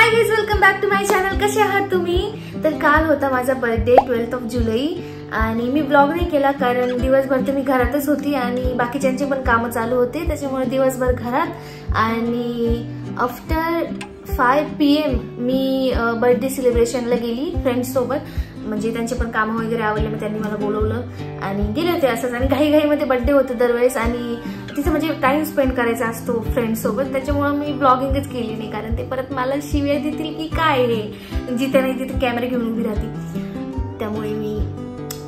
High guys, welcome back to my channel. कसे आहात तुम्ही? तर काल होता माझा बर्थडे 12 जुलै आणि मी ब्लॉग नाही केला कारण दिवसभर तर मी घरातच होती आणि बाकीच्यांचे पण कामं चालू होते, त्याच्यामुळे दिवसभर घरात. आणि आफ्टर 5 PM मी बर्थडे सेलिब्रेशनला गेली फ्रेंड्स सोबत. म्हणजे त्यांचे पण कामं वगैरे आवडले, मग त्यांनी मला बोलवलं आणि गेले होते असंच. आणि घाईघाईमध्ये बर्थडे होते दरवेळेस आणि तिथे म्हणजे टाइम स्पेंड करायचा असतो फ्रेंड्स सोबत, त्याच्यामुळे मी ब्लॉगिंगच केली नाही कारण ते परत मला शिव्या देतील की काय हे जिथे नाही तिथे कॅमेरा घेऊन उभी राहते. त्यामुळे मी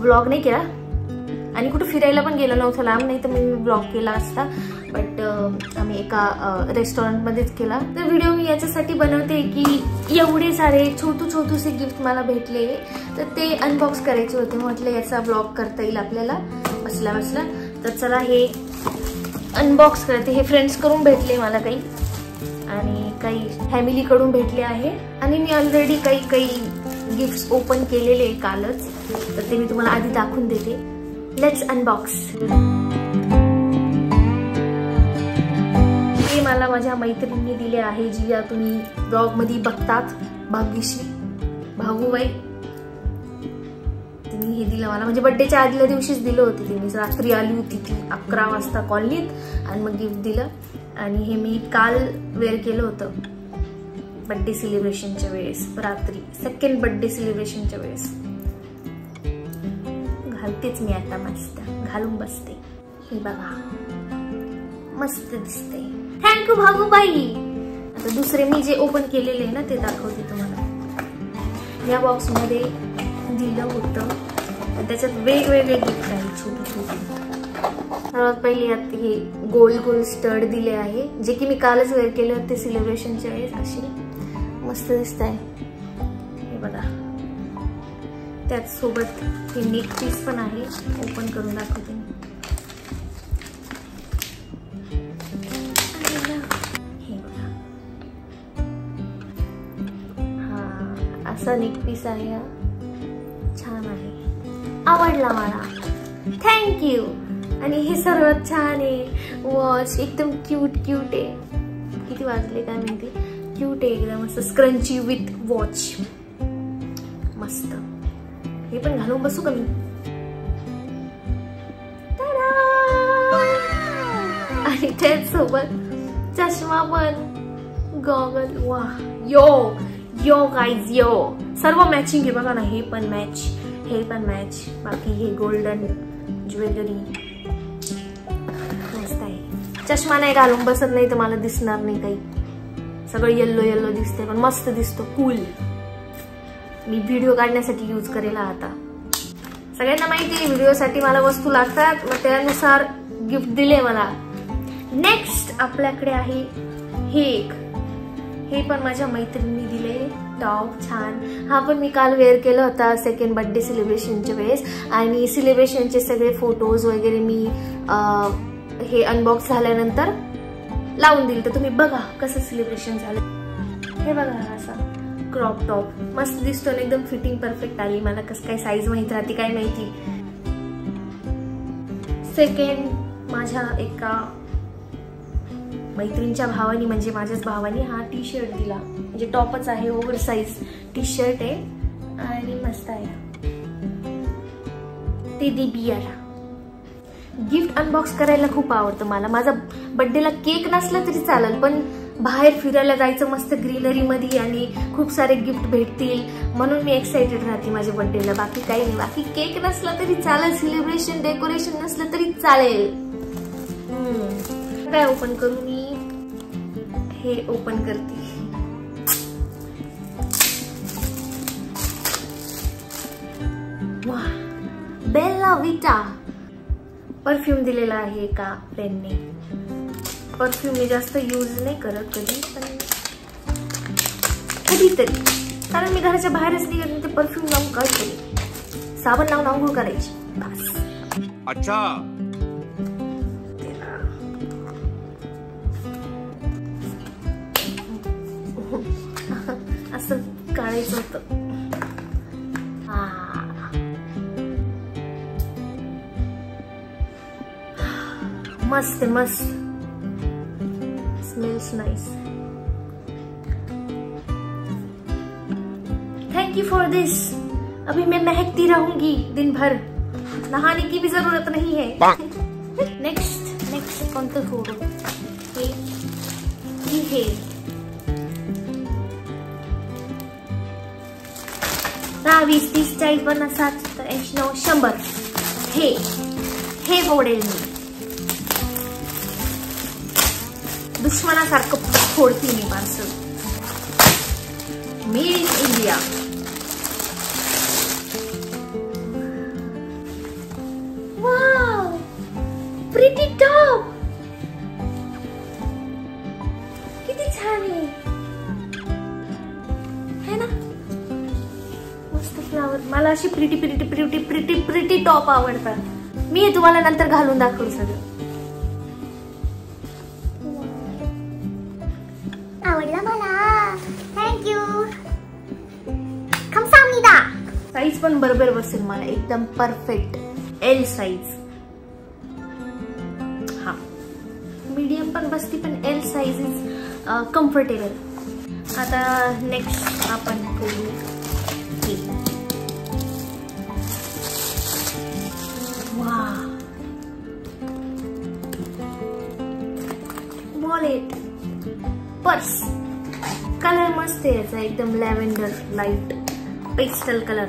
ब्लॉग नाही केला आणि कुठे फिरायला पण गेलो नव्हतं लांब, नाही तर मी ब्लॉग केला असता. बट आम्ही एका रेस्टॉरंटमध्येच केला. तर व्हिडिओ मी याच्यासाठी बनवते की एवढे सारे छोटूसे गिफ्ट मला भेटले, तर ते अनबॉक्स करायचे होते. म्हटलं याचा ब्लॉग करता येईल आपल्याला बसला बसला. तर चला हे अनबॉक्स करते. हे फ्रेंड्स कडून भेटले मला काही आणि काही फॅमिली कडून भेटले आहे आणि मी ऑलरेडी काही गिफ्ट्स ओपन केलेले कालच, तर ते मी तुम्हाला आधी दाखवून देते. Let's unbox. हे मला माझ्या मैत्रिणींनी दिले आहे, जी या तुम्ही ब्लॉग मध्ये बघतात. भाग्यश्री भाऊबाई तिने हे दिलं मला, म्हणजे बर्थडेच्या आदल्या दिवशीच दिलं होतं. तिने रात्री आली होती ती 11 वाजता कॉलनीत आणि मग गिफ्ट दिलं. आणि हे मी काल वेअर केलं होतं बर्थडे सेलिब्रेशनच्या वेळेस, रात्री सेकंड बर्थडे सेलिब्रेशनच्या वेळेस. घालतेच मी आता, मस्त घालून बसते. हे बघा मस्त दिसते. थँक्यू भाऊबाई. आता दुसरे मी जे ओपन केलेले आहे ना ते दाखवते तुम्हाला. या बॉक्स मध्ये दिलं होतं, त्याच्यात वेगवेगळे गिफ्ट आहेत छोटे. सर्वात पहिले यात हे गोल स्टड दिले आहे, जे की मी कालच वेअर केले होते सेलिब्रेशनच्या वेळेस. असे मस्त दिसत आहे, हे बघा. त्याच सोबत हे नेक पीस पण आहे, ओपन करून दाखवते. हे बघा, हा असा नेक पीस आहे. हा छान आहे, आवडला मला, थँक्यू. आणि हे सर्वात छान आहे वॉच, एकदम क्यूट आहे. किती वाजले काय माहिती, क्यूट आहे एकदम, असं स्क्रंची विथ वॉच, मस्त. हे पण घालून बसू का मी? आणि त्याचसोबत चष्मा पण, गॉगल. वा, यो गाईज यो, सर्व मॅचिंग आहे बघा ना. हे पण मॅच, हे पण मॅच. बाकी हे गोल्डन ज्वेलरी मस्त आहे. चष्मा नाही घालून बसत नाही तर मला दिसणार नाही काही, सगळं येल्लो दिसते पण मस्त दिसतो, कूल. मी व्हिडिओ काढण्यासाठी यूज करेला. आता सगळ्यांना माहिती आहे व्हिडिओसाठी मला वस्तू लागतात, मग त्यानुसार गिफ्ट दिले मला. नेक्स्ट आपल्याकडे आहे हे पण माझ्या मैत्रिणींनी दिले टॉप, छान. हा पण मी काल वेअर केला होता सेकंड बर्थडे सेलिब्रेशनच्या वेळेस. आणि सेलिब्रेशनचे सगळे फोटोज वगैरे मी हे अनबॉक्स झाल्यानंतर लावून दिले, तर तुम्ही बघा कसं सेलिब्रेशन झालं. हे बघा, असा क्रॉप टॉप मस्त दिसतो, एकदम फिटिंग परफेक्ट आली. मला कसं काय साईज माहित राहते काय माहिती. सेकंड माझ्या एका मैत्रिणीच्या भावानी, म्हणजे माझ्याच भावानी हा टी शर्ट दिला, म्हणजे टॉपच आहे, ओव्हर साईज टी शर्ट आहे आणि मस्त आहे. Teddy bear. गिफ्ट अनबॉक्स करायला खूप आवडतं मला. माझा बर्थडेला केक नसला तरी चालेल, पण बाहेर फिरायला जायचं मस्त ग्रीनरी मध्ये आणि खूप सारे गिफ्ट भेटतील म्हणून मी एक्साइटेड राहते माझ्या बर्थडेला. बाकी काही नाही, बाकी केक नसला तरी चालेल, सेलिब्रेशन डेकोरेशन नसलं तरी चालेल. काय ओपन करू मी? हे ओपन करते. वाह, बेला विटा परफ्यूम दिलेला आहे एका फ्रेंडने. परफ्यूम मी जास्त यूज नाही करत कधी, पण कधीतरी, कारण मी घराच्या बाहेरच निघत नाही. ते परफ्यूम लावून काय तरी, साबण लावून आंघोळ करायची बस. अच्छा, असं काढायचं होतं. मस्त smells nice. Thank you for this. अभी मैं महकती रहूंगी दिन भर, नहाने की भी जरूरत नहीं है। नेक्स्ट कोणतं फोडू? हे 10, 20, 30, 40, 50, 60, 80, 90, 100 हे फोडेल मी। दुश्मनासारखं फोडती मी parcel. Made in India. Wow, pretty top, किती छान है ना? मस्त फ्लावर। मला अशी प्रिटी टॉप आवडतात। मी हे तुम्हाला नंतर घालून दाखवू सगळं। आवडला मला, थँक्यू। खमसामनिदा। साईज पण बरोबर बसेल मला, एकदम परफेक्ट एल साईज। हा, मीडियम पण बसती, पण एल साईज इज कम्फर्टेबल। आता नेक्स्ट आपण करू वॉलेट, पर्स। कलर मस्त है याचा, एकदम लैवेंडर लाइट पेस्टल कलर।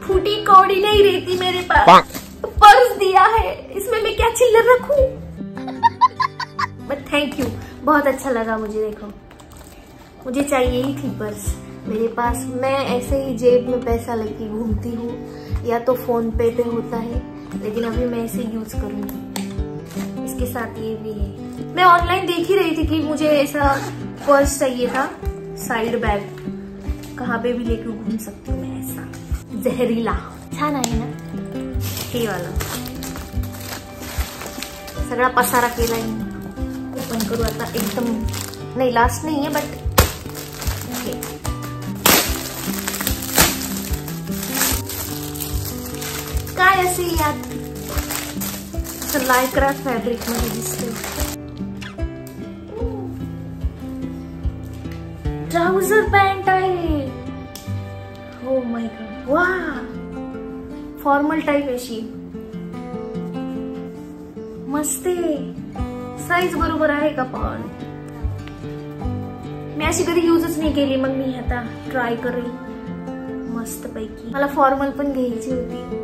फूटी कौड़ी नहीं रहती मेरे पास, पर्स दिया है, इसमें मैं क्या चिल्लर रखूं? बट थैंक यू, बहुत अच्छा लगा मुझे। देखो, मुझे चाहिए ही थी पर्स मेरे पास। मैं ऐसे ही जेब में पैसा लेके घूमती हूँ, या तो फोन पे होता है, लेकिन अभी मैं इसे यूज करूंगी। इसके साथ ये भी है। मैं ऑनलाइन देख ही रही थी कि मुझे ऐसा पर्स चाहिए था, साइड बैग, कहाँ पे भी लेके घूम सकती हूँ मैं ऐसा। जहरीला छान आहे ना हे वाला। सगळा पसारा केलाय मी। ओपन करू आता। एकदम नाही, लास्ट नाही आहे, बट काय असे यात लायक्रा फॅब्रिक मध्ये दिसते। ट्राउजर पॅन्ट आहे। हो माय गॉड, वा, फॉर्मल टाइप अशी मस्त आहे। साईज बरोबर आहे का? पण मी अशी कधी यूजच नाही केली, मग मी आता ट्राय करेल मस्त पैकी। मला फॉर्मल पण घ्यायची होती,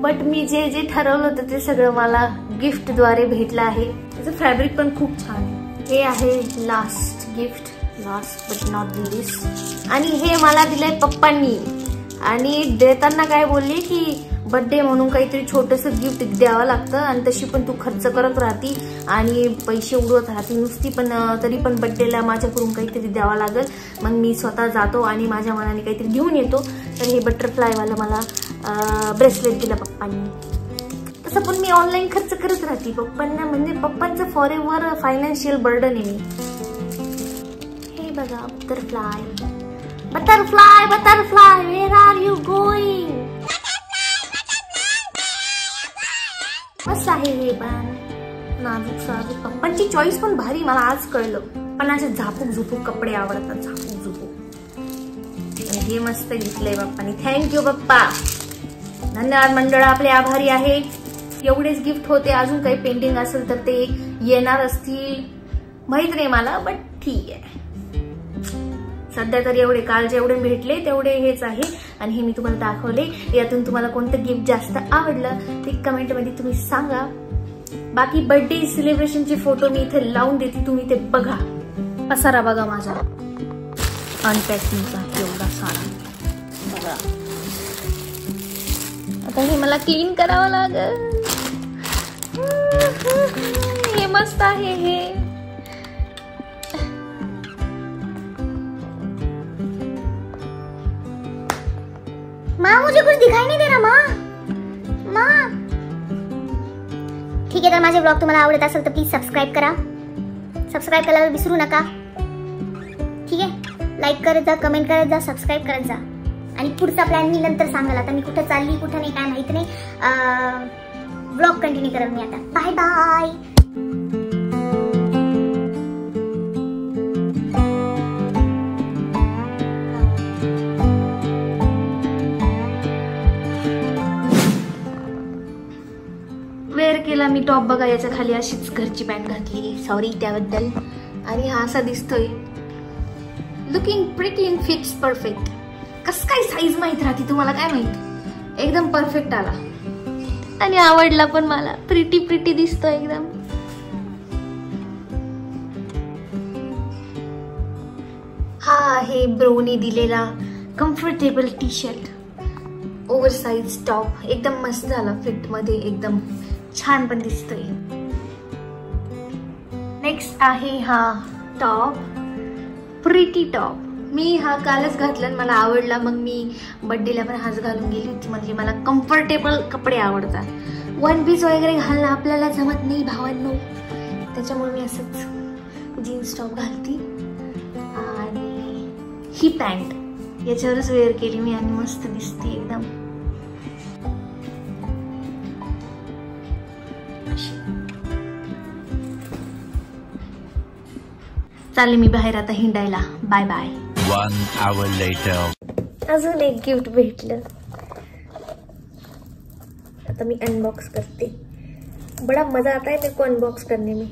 बट मी जे जे ठरवलं होतं ते सगळं मला गिफ्ट द्वारे भेटलं आहे। त्याचं फॅब्रिक पण खूप छान आहे। हे आहे last gift, last but not list. आणि हे मला दिलंय पप्पांनी, आणि देताना काय बोलले की बर्थडे म्हणून काहीतरी छोटस गिफ्ट द्यावं लागतं, आणि तशी पण तू खर्च करत राहती आणि पैसे उडवत राहती नुसती, पण तरी पण बर्थडेला माझ्याकडून काहीतरी द्यावं लागेल। मग मी स्वतः जातो आणि माझ्या मनाने काहीतरी घेऊन येतो। तर हे बटरफ्लाय वाला मला ब्रेसलेट दिलं पप्पांनी। तसं पण मी ऑनलाईन खर्च करत राहते पप्पांना, म्हणजे पप्पांचं फॉरेवर फायनान्शियल बर्डन आहे मी। हे बघा, butterfly butterfly butterfly, where are you going? मस्त आहे हे पण, नाजूक साजूक। पप्पांची चॉईस पण भारी, मला आज कळलं। पण असे झापूक झुपूक कपडे आवडतात, झापूक झुपूक। हे मस्त घेतलंय पप्पांनी, थँक्यू पप्पा, धन्यवाद। मंडळ आपले आभारी आहे। एवढेच गिफ्ट होते, अजून काही पेंडिंग असेल तर ते येणार असतील, माहित नाही मला, बट ठीक आहे। सध्या तर एवढे, काल जेवढे भेटले तेवढे हेच आहे, आणि हे मी तुम्हाला दाखवले। यातून तुम्हाला कोणतं गिफ्ट जास्त आवडलं ते कमेंट मध्ये तुम्ही सांगा। बाकी बर्थडे सेलिब्रेशनचे फोटो मी इथे लावून देते, तुम्ही ते बघा। पसारा बघा माझा अनपॅकिंगचा, एवढा सारा बघा। आता हे मला क्लीन करावं लागेल। हे मस्त आहे हे। माँ, मुझे कुछ दिखाई नहीं दे रहा माँ। माँ, ठीक आहे, तर माझे ब्लॉग तुम्हाला आवडत असेल तर प्लीज सबस्क्राईब करा। सबस्क्राईब करायला विसरू नका, ठीक आहे? लाईक करत जा, कमेंट करत जा, सबस्क्राईब करत जा। आणि पुढचा प्लॅन मी नंतर सांगाल। आता मी कुठे चालली कुठे नाही काय माहित नाही। ब्लॉग कंटिन्यू करेल मी आता। Bye bye. मी टॉप बघा याच्या खाली अशीच घरची पॅन्ट घातली, सॉरी त्याबद्दल. आणि हा असा दिसतोय, looking pretty in fits perfect. कस काय साईज माहित राहते तुम्हाला काय माहित, एकदम परफेक्ट आला आणि आवडला पण मला. प्रिटी प्रिटी दिसतोय एकदम. हा आहे ब्रोनी दिलेला comfortable T shirt, oversize top. एकदम मस्त झाला फिट मध्ये, एकदम छान पण दिसतोय. नेक्स्ट आहे हा टॉप, प्रिटी टॉप. मी हा कालच घातला, मला आवडला. मग मी बर्थडेला पण हाच घालून गेली होती. म्हणजे मला कम्फर्टेबल कपडे आवडतात. वन पीस वगैरे घालणं आपल्याला जमत नाही भावांनो, त्याच्यामुळे मी असंच जीन्स टॉप घालती. आणि ही पॅन्ट याच्यावरच वेअर केली मी आणि मस्त दिसते एकदम. चालले मी बाहेर आता हिंडायला. Bye bye. 1 hour later. अजून एक गिफ्ट भेटलं, आता मी अनबॉक्स करते. बड़ा मजा आता है मेरे को अनबॉक्स करने में.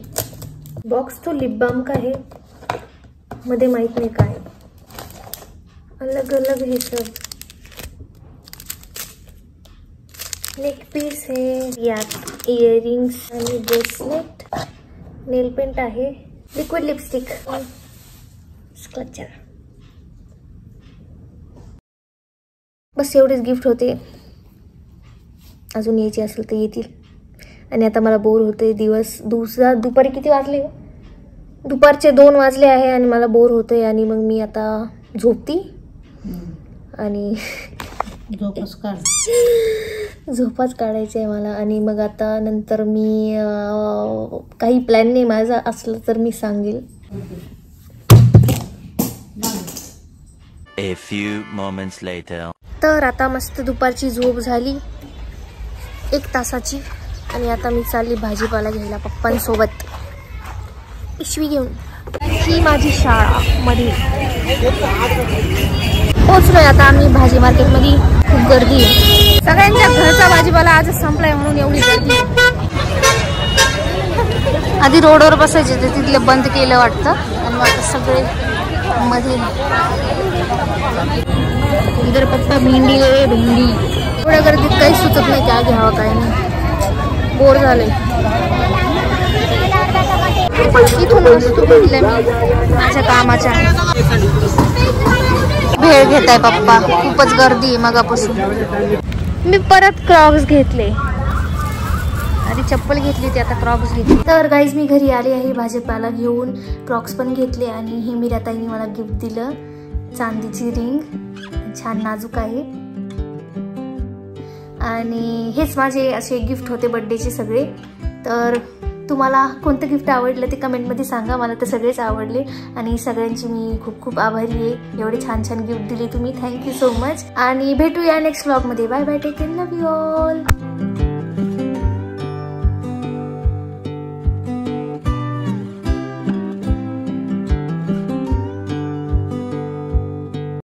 बॉक्स तो लिप बाम का है, मध्ये माहित नाही काय, अलग अलग हे सब. नेक पीस है, यात इयरिंग्स आणि ब्रेसलेट, नेल पेंट आहे, लिक्विड लिपस्टिक, स्क्लचर. बस एवढेच गिफ्ट होते. अजून यायचे असेल तर येतील. आणि आता मला बोर होते. दुपारी किती वाजले, दुपारचे 2 वाजले आहे आणि मला बोर होते. आणि मग मी आता झोपती आणि झोपाच काढायची आहे मला. आणि मग आता नंतर मी काही प्लॅन नाही माझा, असलं तर मी सांगेल. A few moments later. तर आता मस्त दुपारची झोप झाली 1 तासाची. आणि आता मी चालली भाजीपाला घ्यायला पप्पांसोबत, पिशवी घेऊन. ही माझी शाळा मध्ये पोहोचलोय आता आम्ही भाजी मार्केटमध्ये. खूप गर्दी आहे, सगळ्यांच्या घरचा भाजीपाला आजच संपलाय म्हणून एवढी गर्दी. आधी रोडवर बसायचे ते तिथले बंद केलं वाटतं. आणि आता सगळे मध्ये. इधर पत्ता भेंडी आहे, भेंडी. एवढ्या गर्दीत काही सुचत नाही काय घ्यावं काय नाही, बोर झालंय. इथून वस्तू घेतल्या मी माझ्या कामाच्या. भेळ घेताय पप्पा, खूपच गर्दी आहे मगापासून. मी परत क्रॉक्स घेतले, आधी चप्पल घेतली होती आता क्रॉक्स घेतली. तर गाईज मी घरी आले आहे भाजीपाला घेऊन, क्रॉक्स पण घेतले. आणि हे मीराताईने मला गिफ्ट दिलं, चांदीची रिंग, छान नाजूक आहे. आणि हेच माझे असे गिफ्ट होते बर्थडेचे सगळे. तर तुम्हाला कोणतं गिफ्ट आवडलं ते कमेंटमध्ये सांगा. मला तर सगळेच आवडले आणि सगळ्यांची मी खूप खूप आभारी आहे. एवढे छान छान गिफ्ट दिले तुम्ही, थँक्यू सो मच. आणि भेटूया नेक्स्ट व्लॉगमध्ये. Bye bye, take care, love you all.